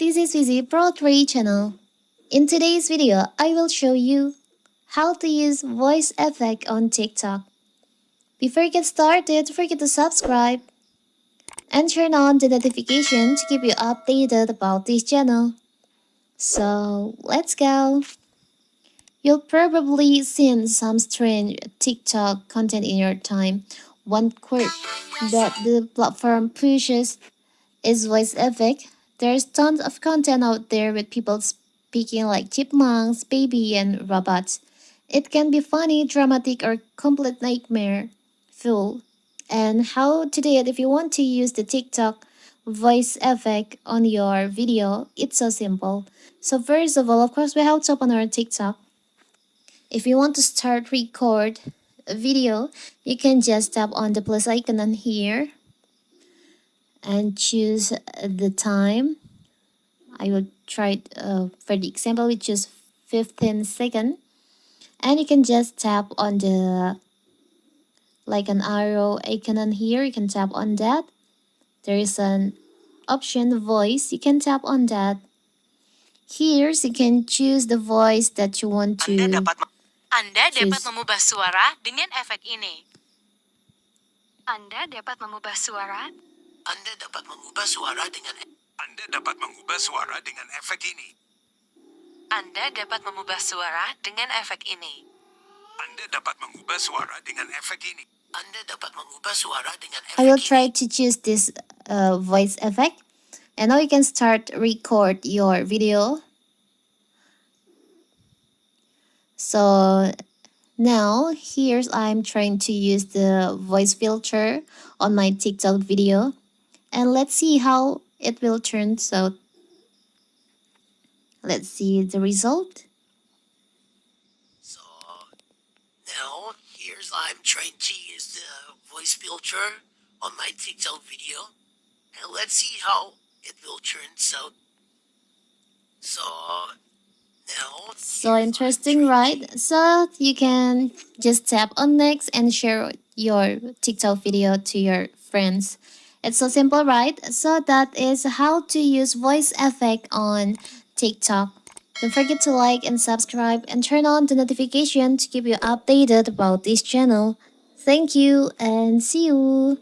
This is Vizi Pro 3 channel. In today's video, I will show you how to use voice effect on TikTok. Before you get started, don't forget to subscribe and turn on the notification to keep you updated about this channel. So, let's go. You'll probably seen some strange TikTok content in your time. One quirk that the platform pushes is voice effect. There's tons of content out there with people speaking like chipmunks, baby, and robots. It can be funny, dramatic, or complete nightmare full. And how to do it if you want to use the TikTok voice effect on your video, it's so simple. So first of all, of course, we have to open our TikTok. If you want to start record a video, you can just tap on the plus icon on here and choose the time. I will try for the example which is 15 seconds, and you can just tap on the like an arrow icon on here. You can tap on that. There is an option voice, you can tap on that. Here you can choose the voice that you want to Anda dapat choose. mengubah suara dengan efek ini. Anda dapat mengubah suara. Anda dapat mengubah suara dengan efek ini. Anda dapat mengubah suara dengan efek ini. Anda dapat mengubah suara dengan efek ini. Anda dapat mengubah suara dengan efek I will ini. try to choose this voice effect, and now you can start record your video. So now here's I'm trying to use the voice filter on my TikTok video, and let's see how it will turn. So let's see the result. So now here's I'm trying to use the voice filter on my TikTok video, and let's see how it will turn. So now So interesting, right? So you can just tap on next and share your TikTok video to your friends. It's so simple, right? So that is how to use voice effect on TikTok. Don't forget to like and subscribe and turn on the notification to keep you updated about this channel. Thank you and see you.